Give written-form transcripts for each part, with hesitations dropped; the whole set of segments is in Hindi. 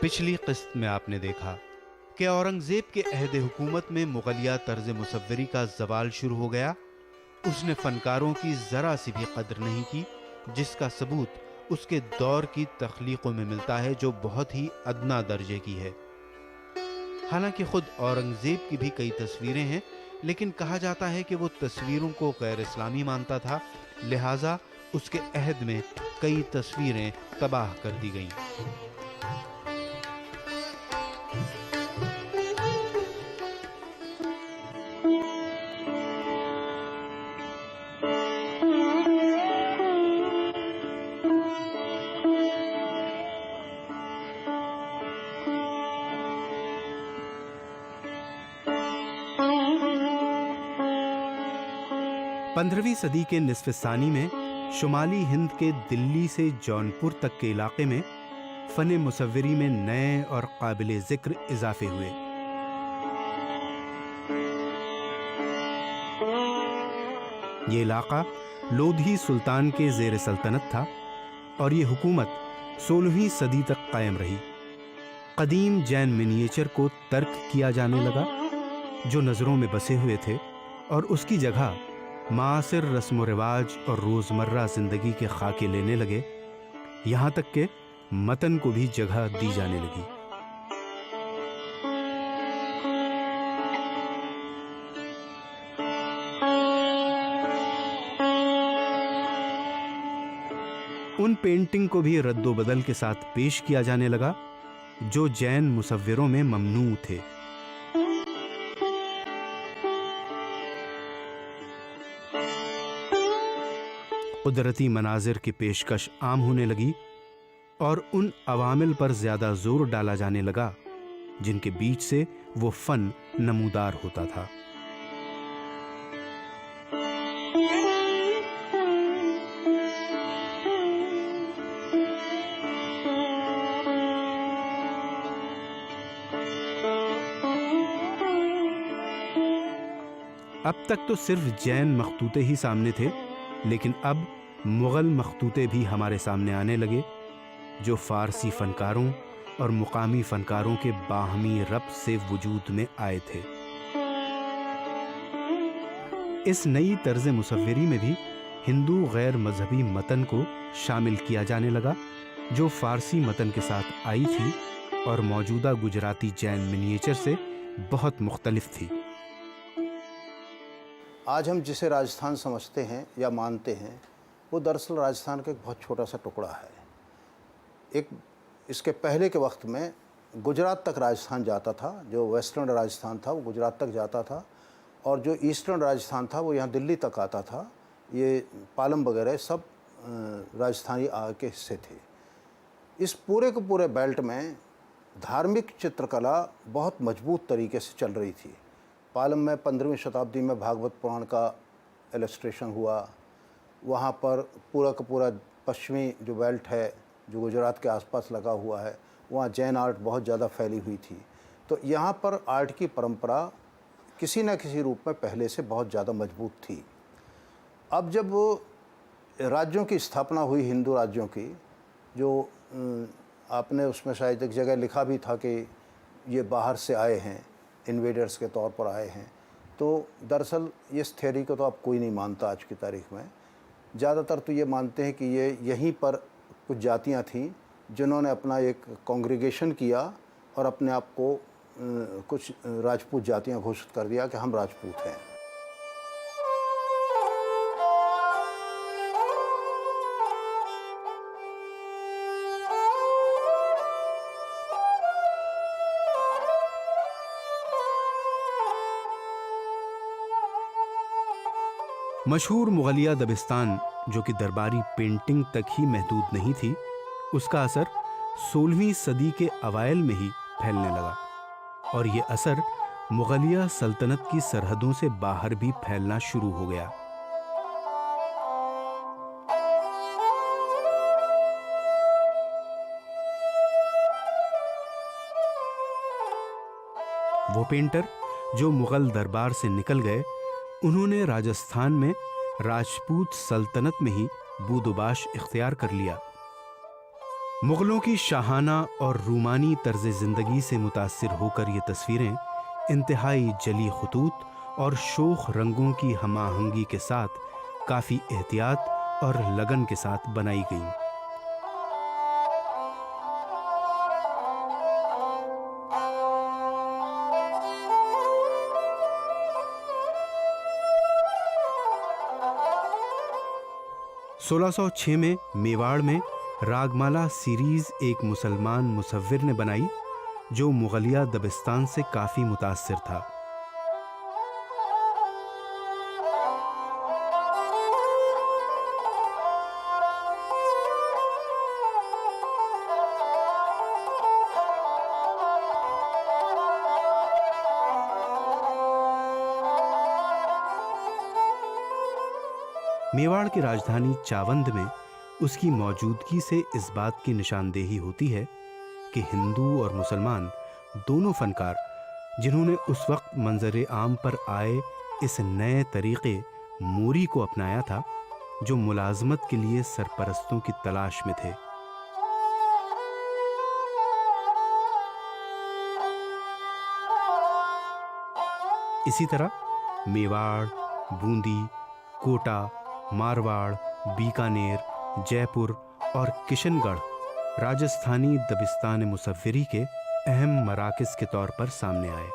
पिछली किस्त में आपने देखा कि औरंगजेब के अहद हुकूमत में मुगलिया तर्ज मुसव्वरी का जवाल शुरू हो गया। उसने फनकारों की जरा सी भी कदर नहीं की, जिसका सबूत उसके दौर की तख्लीकों में मिलता है जो बहुत ही अदना दर्जे की है। हालांकि खुद औरंगजेब की भी कई तस्वीरें हैं, लेकिन कहा जाता है कि वो तस्वीरों को गैर इस्लामी मानता था, लिहाजा उसके अहद में कई तस्वीरें तबाह कर दी गईं। 15वीं सदी के निस्फ़ सानी में शुमाली हिंद के दिल्ली से जौनपुर तक के इलाके में फ़न मुसव्वरी में नए और काबिल ज़िक्र इजाफे हुए। ये इलाका लोधी सुल्तान के ज़ेर सल्तनत था और ये हुकूमत 16वीं सदी तक कायम रही। कदीम जैन मिनिएचर को तर्क किया जाने लगा जो नज़रों में बसे हुए थे, और उसकी जगह मासिर रस्म रिवाज और रोज़मर्रा ज़िंदगी के खाके लेने लगे। यहाँ तक के मतन को भी जगह दी जाने लगी। उन पेंटिंग को भी रद्दो बदल के साथ पेश किया जाने लगा जो जैन मुसव्विरों में ममनू थे। कुदरती मनाजिर की पेशकश आम होने लगी और उन अवामिल पर ज्यादा जोर डाला जाने लगा जिनके बीच से वो फन नमूदार होता था। अब तक तो सिर्फ जैन मखतूते ही सामने थे, लेकिन अब मुगल मखतूते भी हमारे सामने आने लगे जो फारसी फनकारों और मुकामी फनकारों के बाहमी रब्त से वजूद में आए थे। इस नई तर्ज मुसव्वरी में भी हिंदू गैर मजहबी मतन को शामिल किया जाने लगा जो फारसी मतन के साथ आई थी और मौजूदा गुजराती जैन मिनिएचर से बहुत मुख्तलिफ थी। आज हम जिसे राजस्थान समझते हैं या मानते हैं, वो दरअसल राजस्थान का एक बहुत छोटा सा टुकड़ा है। इसके पहले के वक्त में गुजरात तक राजस्थान जाता था। जो वेस्टर्न राजस्थान था वो गुजरात तक जाता था, और जो ईस्टर्न राजस्थान था वो यहाँ दिल्ली तक आता था। ये पालम वगैरह सब राजस्थानी के हिस्से थे। इस पूरे के पूरे बेल्ट में धार्मिक चित्रकला बहुत मजबूत तरीके से चल रही थी। पालम में 15वीं शताब्दी में भागवत पुराण का इलस्ट्रेशन हुआ। वहाँ पर पूरा का पूरा पश्चिमी जो बेल्ट है जो गुजरात के आसपास लगा हुआ है, वहाँ जैन आर्ट बहुत ज़्यादा फैली हुई थी। तो यहाँ पर आर्ट की परंपरा किसी न किसी रूप में पहले से बहुत ज़्यादा मजबूत थी। अब जब राज्यों की स्थापना हुई, हिंदू राज्यों की, जो आपने उसमें शायद एक जगह लिखा भी था कि ये बाहर से आए हैं, इन्वेडर्स के तौर पर आए हैं, तो दरअसल इस थ्योरी को तो अब कोई नहीं मानता आज की तारीख में। ज़्यादातर तो ये मानते हैं कि ये यहीं पर कुछ जातियां थीं जिन्होंने अपना एक कांग्रीगेशन किया और अपने आप को कुछ राजपूत जातियां घोषित कर दिया कि हम राजपूत हैं। मशहूर मुगलिया दबिस्तान, जो कि दरबारी पेंटिंग तक ही महदूद नहीं थी, उसका असर 16वीं सदी के अवाइल में ही फैलने लगा, और ये असर मुगलिया सल्तनत की सरहदों से बाहर भी फैलना शुरू हो गया। वो पेंटर जो मुगल दरबार से निकल गए, उन्होंने राजस्थान में राजपूत सल्तनत में ही बूदोबाश इख्तियार कर लिया। मुगलों की शाहाना और रूमानी तर्ज ज़िंदगी से मुतासिर होकर ये तस्वीरें इंतहाई जली खतूत और शोख रंगों की हमाहंगी के साथ काफ़ी एहतियात और लगन के साथ बनाई गईं। सोलह सौ 1606 में मेवाड़ में रागमाला सीरीज एक मुसलमान मुसव्विर ने बनाई जो मुगलिया दबिस्तान से काफ़ी मुतासिर था। मेवाड़ की राजधानी चावंद में उसकी मौजूदगी से इस बात की निशानदेही होती है कि हिंदू और मुसलमान दोनों फनकार जिन्होंने उस वक्त मंजर आम पर आए इस नए तरीक़े मोरी को अपनाया था, जो मुलाजमत के लिए सरपरस्तों की तलाश में थे। इसी तरह मेवाड़, बूंदी, कोटा, मारवाड़, बीकानेर, जयपुर और किशनगढ़ राजस्थानी दबिस्तान मुसव्विरी के अहम मराकज़ के तौर पर सामने आए।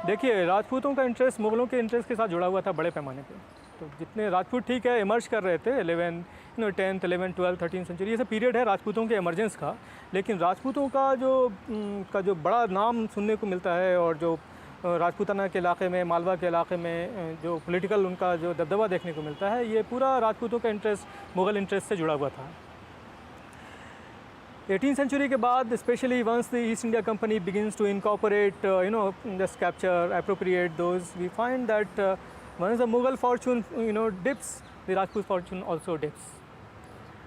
देखिए, राजपूतों का इंटरेस्ट मुग़लों के इंटरेस्ट के साथ जुड़ा हुआ था बड़े पैमाने पे। तो जितने राजपूत ठीक है इमर्ज कर रहे थे 10th, 11th, 12th, 13th century, ये सब पीरियड है राजपूतों के इमरजेंस का। लेकिन राजपूतों का जो बड़ा नाम सुनने को मिलता है और जो राजपूताना के इलाके में, मालवा के इलाके में जो पॉलिटिकल उनका जो दबदबा देखने को मिलता है, ये पूरा राजपूतों का इंटरेस्ट मुग़ल इंटरेस्ट से जुड़ा हुआ था। 18th सेंचुरी के बाद, specially once the East India Company begins to incorporate just capture, appropriate those, we find that once the Mughal fortune dips, the Rajput fortune also dips.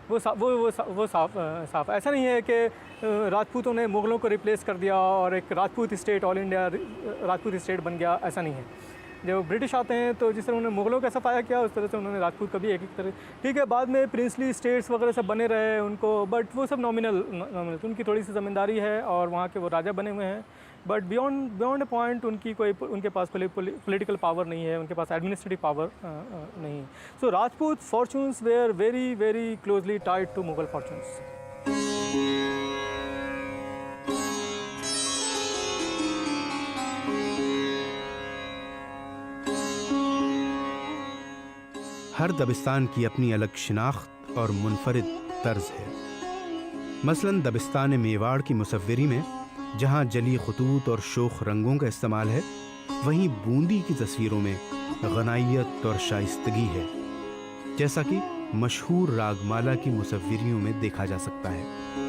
वो साफ ऐसा नहीं है कि राजपूतों ने मुग़लों को रिप्लेस कर दिया और एक Rajput state, all India Rajput state बन गया, ऐसा नहीं है। जब ब्रिटिश आते हैं तो जिस तरह उन्होंने मुग़लों का सफाया किया उस तरह से उन्होंने राजपूत का भी एक तरह, ठीक है, बाद में प्रिंसली स्टेट्स वगैरह सब बने रहे उनको, बट वो सब नॉमिनल उनकी थोड़ी सी ज़मींदारी है और वहाँ के वो राजा बने हुए हैं, बट बियॉन्ड अ पॉइंट उनके पास पॉलिटिकल पावर नहीं है, उनके पास एडमिनिस्ट्रेटिव पावर नहीं है। So Rajput fortunes were very very closely tied to Mughal fortunes. हर दबिस्तान की अपनी अलग शिनाख्त और मुनफरिद तर्ज है। मसलन दबिस्तान मेवाड़ की मुसव्विरी में जहाँ जली खतूत और शोख रंगों का इस्तेमाल है, वहीं बूंदी की तस्वीरों में गनाइयत और शाइस्तगी है, जैसा कि मशहूर रागमाला की मुसव्विरियों में देखा जा सकता है।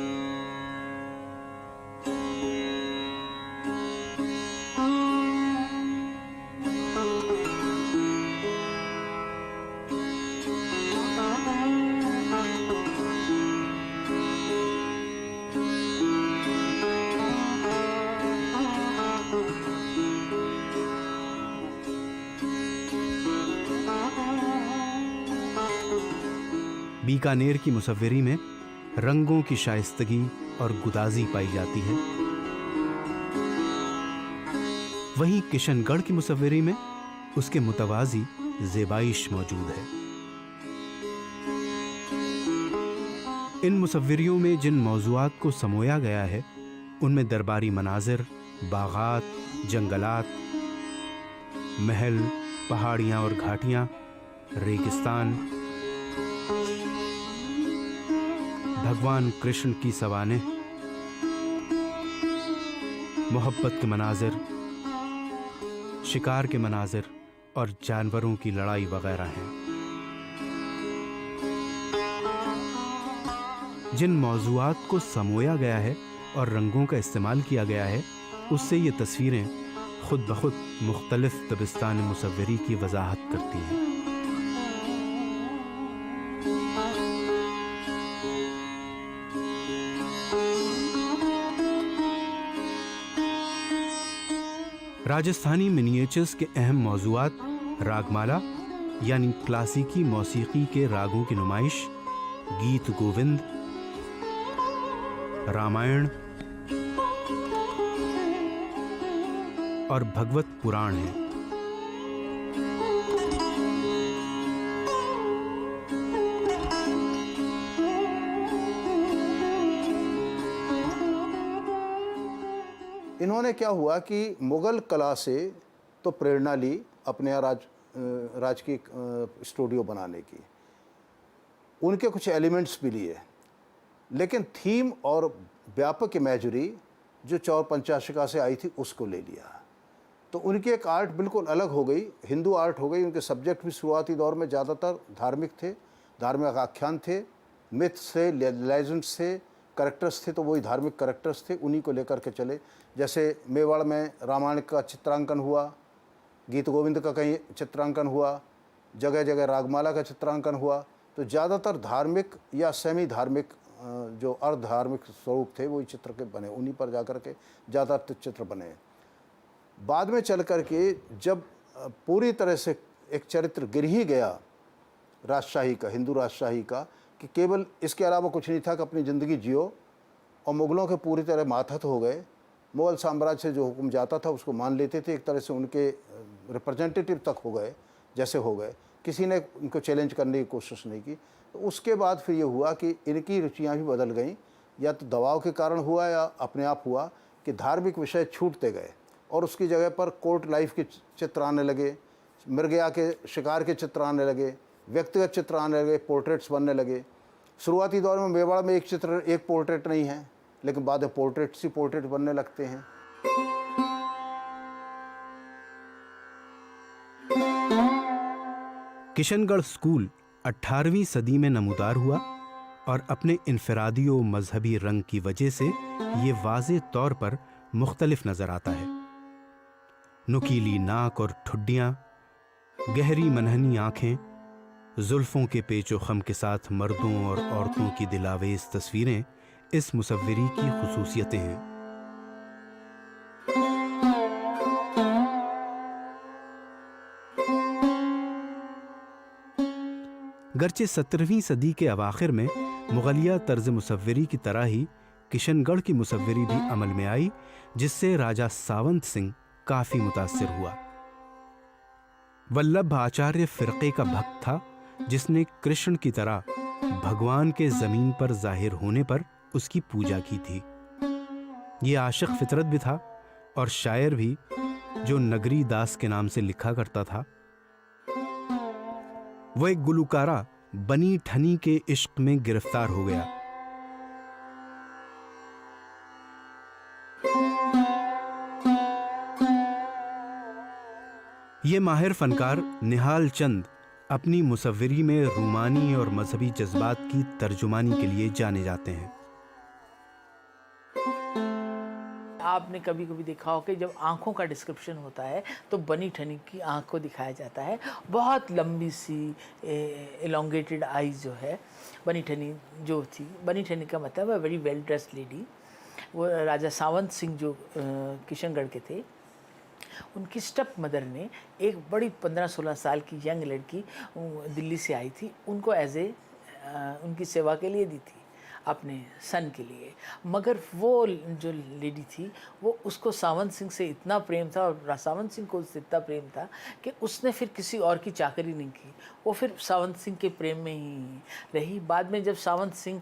बीकानेर की मुसव्विरी में रंगों की शाइस्तगी और गुदाजी पाई जाती है। वहीं किशनगढ़ की मुसव्विरी में उसके मुतवाज़ी ज़ेबाइश मौजूद है। इन मुसव्विरियों में जिन मौज़ूआत को समोया गया है उनमें दरबारी मनाजिर, बागात, जंगलात, महल, पहाड़ियाँ और घाटियाँ, रेगिस्तान, भगवान कृष्ण की सवानें, मोहब्बत के मनाजिर, शिकार के मनाजिर और जानवरों की लड़ाई वगैरह हैं। जिन मौज़ूआत को समोया गया है और रंगों का इस्तेमाल किया गया है, उससे ये तस्वीरें खुद ब खुद मुख्तलिफ दबिस्तान मुसव्विरी की वजाहत करती हैं। राजस्थानी मिनिएचर्स के अहम मौज़ूआत रागमाला यानी क्लासिकी मौसीकी के रागों की नुमाइश, गीत गोविंद, रामायण और भगवत पुराण हैं। इन्होंने क्या हुआ कि मुग़ल कला से तो प्रेरणा ली अपने यहाँ राजकीय स्टूडियो बनाने की, उनके कुछ एलिमेंट्स भी लिए, लेकिन थीम और व्यापक इमेजरी जो चौर पंचाशिका से आई थी उसको ले लिया। तो उनकी एक आर्ट बिल्कुल अलग हो गई, हिंदू आर्ट हो गई। उनके सब्जेक्ट भी शुरुआती दौर में ज़्यादातर धार्मिक थे, धार्मिक आख्यान थे, मिथ्स थे, लेजेंड्स थे, करेक्टर्स थे, तो वही धार्मिक करेक्टर्स थे, उन्हीं को लेकर के चले। जैसे मेवाड़ में रामायण का चित्रांकन हुआ, गीत गोविंद का कहीं चित्रांकन हुआ, जगह जगह रागमाला का चित्रांकन हुआ। तो ज़्यादातर धार्मिक या सेमी धार्मिक जो अर्ध धार्मिक स्वरूप थे वही चित्र के बने, उन्हीं पर जाकर के ज़्यादातर चित्र बने। बाद में चल कर के जब पूरी तरह से एक चरित्र गिर ही गया राजशाही का, हिंदू राजशाही का, कि केवल इसके अलावा कुछ नहीं था कि अपनी ज़िंदगी जियो, और मुग़लों के पूरी तरह मातहत हो गए। मुग़ल साम्राज्य से जो हुक्म जाता था उसको मान लेते थे, एक तरह से उनके रिप्रेजेंटेटिव तक हो गए जैसे हो गए, किसी ने उनको चैलेंज करने की कोशिश नहीं की। तो उसके बाद फिर ये हुआ कि इनकी रुचियाँ भी बदल गईं, या तो दबाव के कारण हुआ या अपने आप हुआ कि धार्मिक विषय छूटते गए और उसकी जगह पर कोर्ट लाइफ के चित्र आने लगे, मृगया के शिकार के चित्र आने लगे, व्यक्तिगत चित्र आने लगे, पोर्ट्रेट्स बनने लगे। शुरुआती दौर में मेवाड़ में एक चित्र, एक पोर्ट्रेट नहीं है, लेकिन बाद में पोर्ट्रेट्स ही पोर्ट्रेट बनने लगते हैं। किशनगढ़ स्कूल 18वीं सदी में नमूदार हुआ और अपने इनफरादी और मजहबी रंग की वजह से ये वाज़े तौर पर मुख्तलिफ नजर आता है। नुकीली नाक और ठुड्डियां, गहरी मनहनी आंखें, जुल्फों के पेचो खम के साथ मर्दों और औरतों की दिलावेज तस्वीरें इस मुसव्विरी की खुसूसियतें हैं। गर्चे 17वीं सदी के अवाखिर में मुगलिया तर्ज मुसव्विरी की तरह ही किशनगढ़ की मुसव्विरी भी अमल में आई, जिससे राजा सावंत सिंह काफी मुतासिर हुआ। वल्लभ आचार्य फिरके का भक्त था, जिसने कृष्ण की तरह भगवान के जमीन पर जाहिर होने पर उसकी पूजा की थी। ये आशिक फितरत भी था और शायर भी, जो नगरी दास के नाम से लिखा करता था। वो एक गुलकारा बनी ठनी के इश्क में गिरफ्तार हो गया। ये माहिर फनकार निहाल चंद अपनी मुसव्विरी में रूमानी और मजहबी जज्बात की तर्जुमानी के लिए जाने जाते हैं। आपने कभी कभी देखा हो कि जब आँखों का डिस्क्रिप्शन होता है तो बनी ठनी की आँख को दिखाया जाता है। बहुत लंबी सी एलोंगेटेड आईज जो है बनी ठनी जो थी, बनी ठनी का मतलब है वेरी वेल ड्रेस्ड लेडी। वो राजा सावंत सिंह जो किशनगढ़ के थे, उनकी स्टेप मदर ने एक बड़ी 15-16 साल की यंग लड़की दिल्ली से आई थी, उनको एज ए उनकी सेवा के लिए दी थी, अपने सन के लिए। मगर वो जो लेडी थी वो उसको सावंत सिंह से इतना प्रेम था और सावंत सिंह को उससे इतना प्रेम था कि उसने फिर किसी और की चाकरी नहीं की, वो फिर सावंत सिंह के प्रेम में ही रही। बाद में जब सावंत सिंह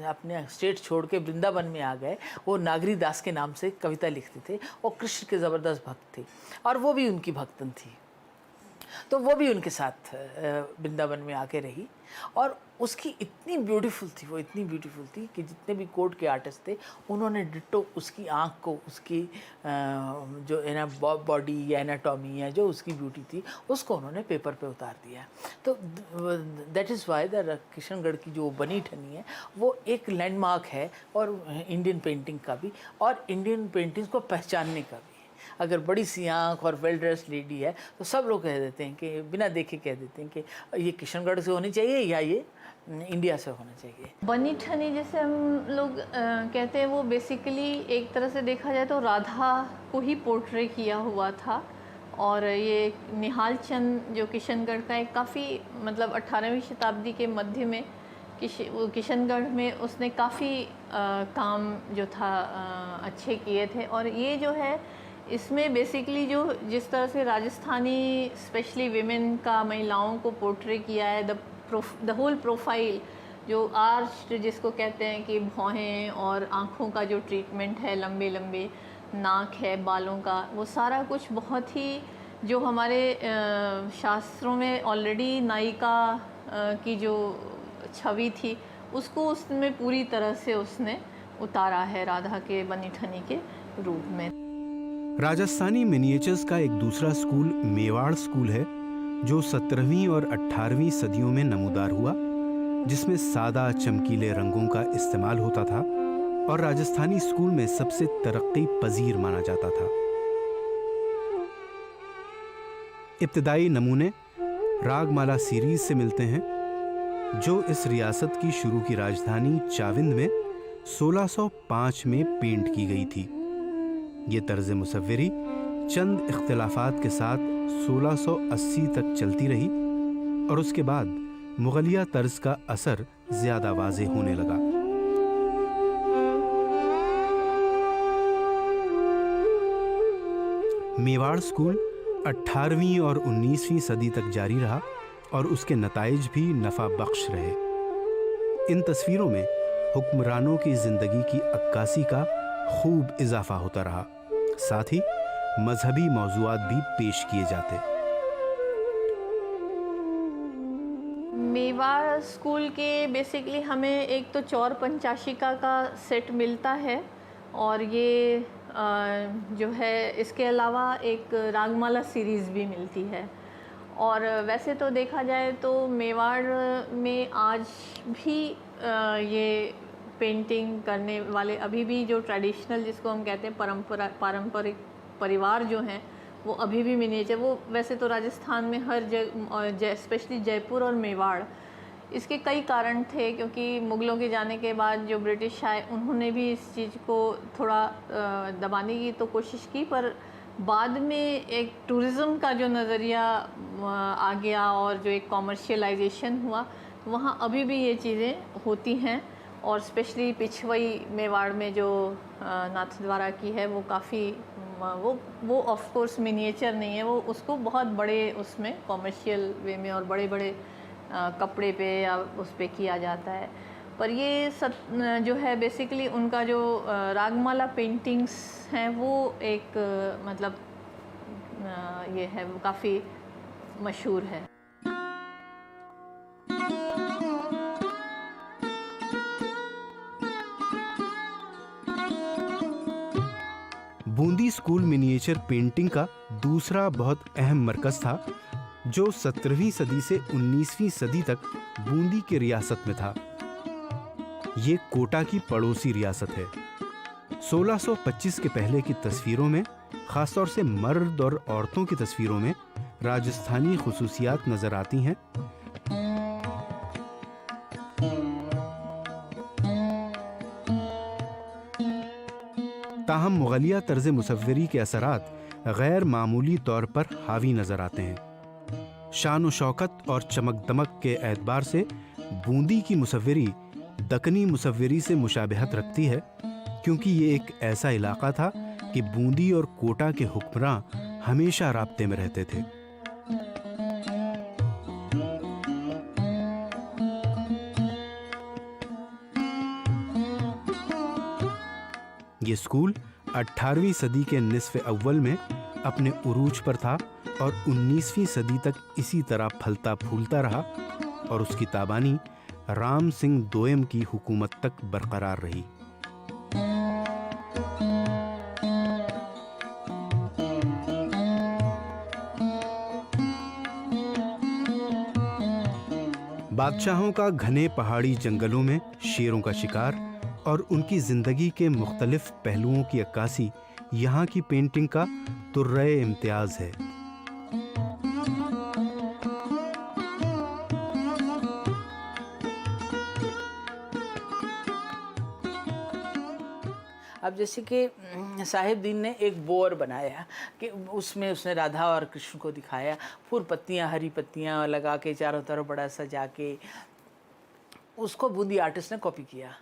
अपने स्टेट छोड़ के वृंदावन में आ गए, वो नागरी दास के नाम से कविता लिखते थे और कृष्ण के ज़बरदस्त भक्त थे और वो भी उनकी भक्तन थी। तो वो भी उनके साथ वृंदावन में आके रही और उसकी इतनी ब्यूटीफुल थी, वो इतनी ब्यूटीफुल थी कि जितने भी कोर्ट के आर्टिस्ट थे उन्होंने डिट्टो उसकी आँख को, उसकी जो है ना बॉडी या एनाटॉमी या जो उसकी ब्यूटी थी उसको उन्होंने पेपर पे उतार दिया। तो that is why the Kishangarh की जो बनी ठनी है वो एक लैंडमार्क है, और इंडियन पेंटिंग का भी और इंडियन पेंटिंग्स को पहचानने का भी। अगर बड़ी सी आँख और वेल ड्रेस्ड लेडी है तो सब लोग कह देते हैं कि बिना देखे कह देते हैं कि ये किशनगढ़ से होनी चाहिए या ये इंडिया से होना चाहिए। बनी ठनी जैसे हम लोग कहते हैं, वो बेसिकली एक तरह से देखा जाए तो राधा को ही पोर्ट्रे किया हुआ था। और ये निहाल चंद जो किशनगढ़ का एक काफ़ी मतलब 18वीं शताब्दी के मध्य में वो किशनगढ़ में उसने काफ़ी काम जो था अच्छे किए थे। और ये जो है इसमें बेसिकली जो जिस तरह से राजस्थानी स्पेशली विमेन का महिलाओं को पोर्ट्रे किया है, द होल प्रोफाइल जो आर्च जिसको कहते हैं कि भौहें और आँखों का जो ट्रीटमेंट है, लंबे लंबे नाक है, बालों का, वो सारा कुछ बहुत ही जो हमारे शास्त्रों में ऑलरेडी नायिका की जो छवि थी उसको उसमें पूरी तरह से उसने उतारा है राधा के बनी ठनी के रूप में। राजस्थानी मिनिएचर्स का एक दूसरा स्कूल मेवाड़ स्कूल है जो 17वीं और 18वीं सदियों में नमूदार हुआ, जिसमें सादा चमकीले रंगों का इस्तेमाल होता था और राजस्थानी स्कूल में सबसे तरक्की पजीर माना जाता था। इब्तदाई नमूने रागमाला सीरीज से मिलते हैं जो इस रियासत की शुरू की राजधानी चाविंद में 1605 में पेंट की गई थी। ये तर्ज मुसव्विरी चंद इख्तिलाफात के साथ 1680 तक चलती रही और उसके बाद मुगलिया तर्ज का असर ज्यादा वाज़े होने लगा। मेवाड़ स्कूल 18वीं और 19वीं सदी तक जारी रहा और उसके नताइज भी नफा बख्श रहे। इन तस्वीरों में हुक्मरानों की जिंदगी की अक्कासी का खूब इजाफा होता रहा, साथ ही मजहबी मौज़ूआत भी पेश किए जाते। मेवाड़ स्कूल के बेसिकली हमें एक तो चौर पंचाशिका का सेट मिलता है और ये जो है इसके अलावा एक रागमाला सीरीज़ भी मिलती है। और वैसे तो देखा जाए तो मेवाड़ में आज भी ये पेंटिंग करने वाले अभी भी जो ट्रेडिशनल जिसको हम कहते हैं पारंपरिक परिवार जो हैं वो अभी भी मिनिएचर, वो वैसे तो राजस्थान में हर जगह स्पेशली जयपुर और मेवाड़, इसके कई कारण थे क्योंकि मुग़लों के जाने के बाद जो ब्रिटिश आए उन्होंने भी इस चीज़ को थोड़ा दबाने की तो कोशिश की, पर बाद में एक टूरिज़्म का जो नज़रिया आ गया और जो एक कॉमर्शियलाइजेशन हुआ, वहाँ अभी भी ये चीज़ें होती हैं। और स्पेशली पिछवई मेवाड़ में जो नाथद्वारा की है वो काफ़ी वो ऑफ कोर्स मिनिएचर नहीं है, वो उसको बहुत बड़े उसमें कॉमर्शियल वे में और बड़े बड़े कपड़े पे या उस पे किया जाता है। पर ये सब जो है बेसिकली उनका जो रागमाला पेंटिंग्स हैं वो एक मतलब ये है वो काफ़ी मशहूर है। बूंदी स्कूल मिनिएचर पेंटिंग का दूसरा बहुत अहम मरकज़ था जो 17वीं सदी से 19वीं सदी तक बूंदी की रियासत में था। ये कोटा की पड़ोसी रियासत है। 1625 के पहले की तस्वीरों में, खासतौर से मर्द और औरतों की तस्वीरों में राजस्थानी खुसूसियात नजर आती हैं। ताहम मुगलिया तर्ज मुसव्वरी के असरात गैर मामूली तौर पर हावी नजर आते हैं। शान व शौकत और चमक दमक के एतबार से बूंदी की मुसव्वरी दक्कनी मुसव्वरी से मुशाबहत रखती है, क्योंकि ये एक ऐसा इलाका था कि बूंदी और कोटा के हुक्मरान हमेशा राब्ते में रहते थे। ये स्कूल 18वीं सदी के निस्फ़ अव्वल में अपने उरूज पर था और 19वीं सदी तक इसी तरह फलता फूलता रहा और उसकी ताबानी राम सिंह दोयम की हुकूमत तक बरकरार रही। बादशाहों का घने पहाड़ी जंगलों में शेरों का शिकार और उनकी जिंदगी के मुख्तलिफ पहलुओं की अक्कासी यहाँ की पेंटिंग का तुर्रे इम्तियाज है। अब जैसे कि साहिबदीन ने एक बोर बनाया कि उसमें उसने राधा और कृष्ण को दिखाया, फूल पत्तियाँ हरी पत्तियाँ लगा के चारों तरफ बड़ा सजा के, उसको बूंदी आर्टिस्ट ने कॉपी किया।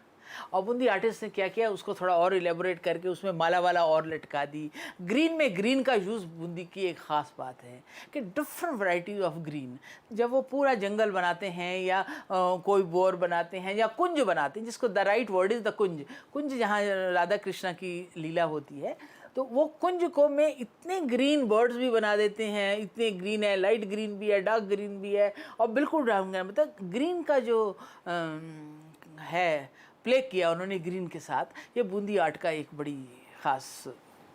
और बूंदी आर्टिस्ट ने क्या किया, उसको थोड़ा और इलेबोरेट करके उसमें माला वाला और लटका दी। ग्रीन में ग्रीन का यूज़ बूंदी की एक ख़ास बात है कि डिफरेंट वैरायटी ऑफ ग्रीन, जब वो पूरा जंगल बनाते हैं या कोई बोर बनाते हैं या कुंज बनाते हैं, जिसको the right word is the kunj, कुंज जहाँ राधा कृष्णा की लीला होती है, तो वो कुंज को में इतने ग्रीन बर्ड्स भी बना देते हैं, इतने ग्रीन है, लाइट ग्रीन भी है, डार्क ग्रीन भी है और बिल्कुल डार्क ग्रीन, मतलब ग्रीन का जो है प्ले किया उन्होंने ग्रीन के साथ, ये बूंदी आर्ट का एक बड़ी ख़ास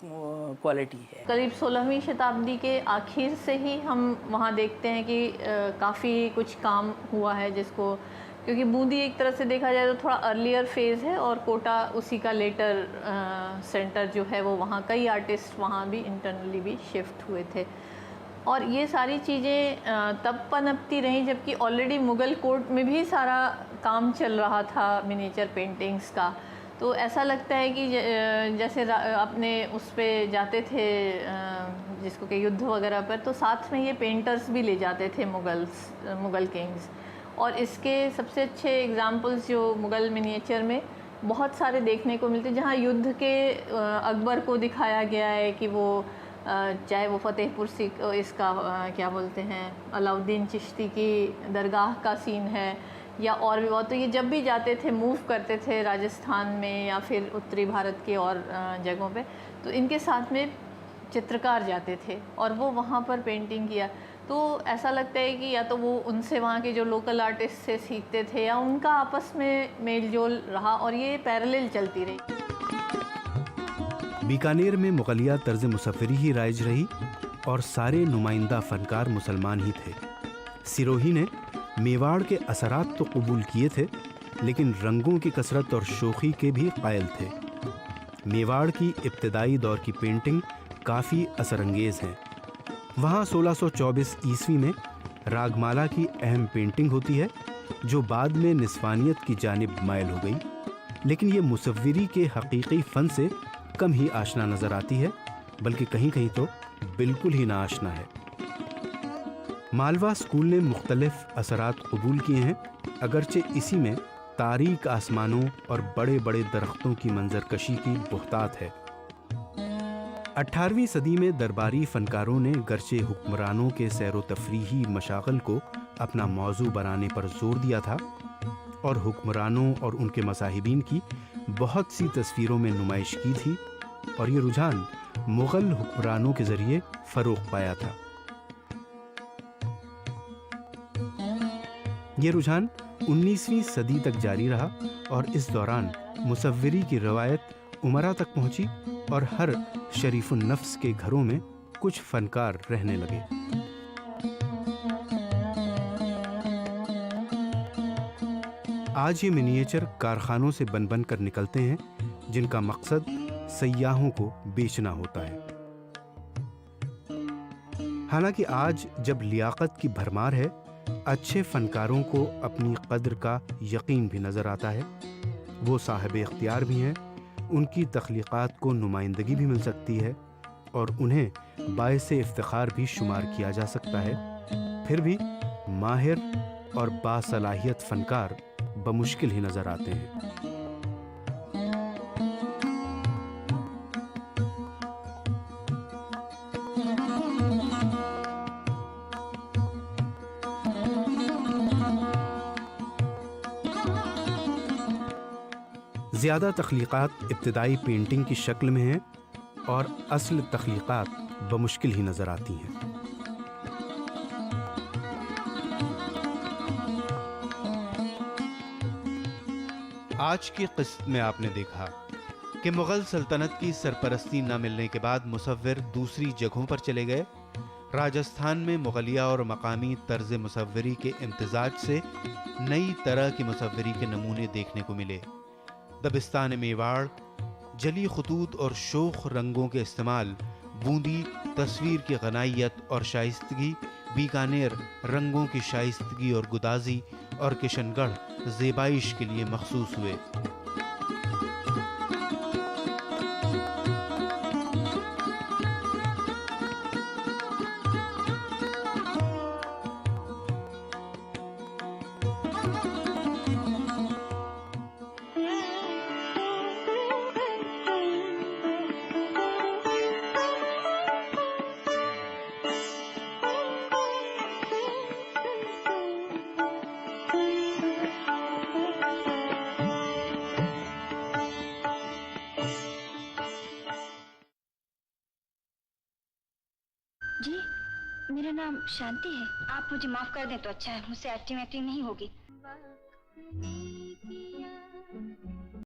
क्वालिटी है। करीब 16वीं शताब्दी के आखिर से ही हम वहाँ देखते हैं कि काफ़ी कुछ काम हुआ है, जिसको क्योंकि बूंदी एक तरह से देखा जाए तो थोड़ा अर्लियर फेज़ है और कोटा उसी का लेटर सेंटर जो है वो, वहाँ कई आर्टिस्ट वहाँ भी इंटरनली भी शिफ्ट हुए थे और ये सारी चीज़ें तब पनपती रहीं जबकि ऑलरेडी मुग़ल कोर्ट में भी सारा काम चल रहा था मिनिएचर पेंटिंग्स का। तो ऐसा लगता है कि जैसे अपने उस पे जाते थे जिसको कि युद्ध वगैरह पर, तो साथ में ये पेंटर्स भी ले जाते थे मुग़ल किंग्स। और इसके सबसे अच्छे एग्जांपल्स जो मुग़ल मिनिएचर में बहुत सारे देखने को मिलते हैं, जहाँ युद्ध के अकबर को दिखाया गया है कि वो चाहे वो फतेहपुर इसका क्या बोलते हैं अलाउद्दीन चिश्ती की दरगाह का सीन है या और भी बहुत, तो ये जब भी जाते थे मूव करते थे राजस्थान में या फिर उत्तरी भारत के और जगहों पे, तो इनके साथ में चित्रकार जाते थे और वो वहाँ पर पेंटिंग किया। तो ऐसा लगता है कि या तो वो उनसे वहाँ के जो लोकल आर्टिस्ट से सीखते थे या उनका आपस में मेल जोल रहा और ये पैरेलल चलती रही। बीकानेर में मुगलिया तर्ज मुसव्वरी ही राइज रही और सारे नुमाइंदा फनकार मुसलमान ही थे। सिरोही ने मेवाड़ के असरात तो कबूल किए थे, लेकिन रंगों की कसरत और शोखी के भी कायल थे। मेवाड़ की इब्तदाई दौर की पेंटिंग काफ़ी असरंगेज हैं। वहाँ 1624 ईस्वी में रागमाला की अहम पेंटिंग होती है, जो बाद में निस्वानियत की जानिब मायल हो गई, लेकिन ये मुसव्वरी के हकीकी फ़न से कम ही आशना नज़र आती है, बल्कि कहीं कहीं तो बिल्कुल ही ना आशना है। मालवा स्कूल ने मुख्तलिफ असरात कबूल किए हैं, अगरचे इसी में तारीक आसमानों और बड़े बड़े दरख्तों की मंजरकशी की बुहतात है। 18वीं सदी में दरबारी फनकारों ने गर्चे हुक्मरानों के सैरो तफरीही मशागल को अपना मौजू बनाने पर जोर दिया था और हुक्मरानों और उनके मसाहिबीन की बहुत सी तस्वीरों में नुमाइश की थी और ये रुझान मुग़ल हुक्मरानों के ज़रिए फ़रोग़ पाया था। ये रुझान 19वीं सदी तक जारी रहा और इस दौरान मुसव्वरी की रवायत उमरा तक पहुंची और हर शरीफुन नफ्स के घरों में कुछ फनकार रहने लगे। आज ये मिनिएचर कारखानों से बन बन कर निकलते हैं, जिनका मकसद सयाहों को बेचना होता है। हालांकि आज जब लियाकत की भरमार है, अच्छे फनकारों को अपनी कद्र का यकीन भी नज़र आता है। वो साहिब इख्तियार भी हैं, उनकी तख्लीक़ात को नुमाइंदगी भी मिल सकती है और उन्हें बाइसे इफ्तिखार भी शुमार किया जा सकता है। फिर भी माहिर और बासलाहियत फनकार बमुश्किल ही नज़र आते हैं। ज़्यादा तख्लीक़ात इब्तदाई पेंटिंग की शक्ल में हैं और असल तख्लीक़ात बमुश्किल ही नज़र आती हैं। आज की क़िस्त में आपने देखा कि मुग़ल सल्तनत की सरपरस्ती न मिलने के बाद मुसव्विर दूसरी जगहों पर चले गए। राजस्थान में मुग़लिया और मकामी तर्ज मुसव्वरी के इम्तिजाज से नई तरह की मुसव्वरी के नमूने देखने को मिले। दबिस्तान मेवाड़, जली खतूत और शोख रंगों के इस्तेमाल, बूंदी तस्वीर की गनाइयत और शाइस्तगी, बीकानेर रंगों की शाइस्तगी और गुदाजी और किशनगढ़ ज़ेबाइश के लिए मखसूस हुए। जी, मेरा नाम शांति है। आप मुझे माफ कर दें तो अच्छा है, मुझसे एक्टिंग नहीं होगी।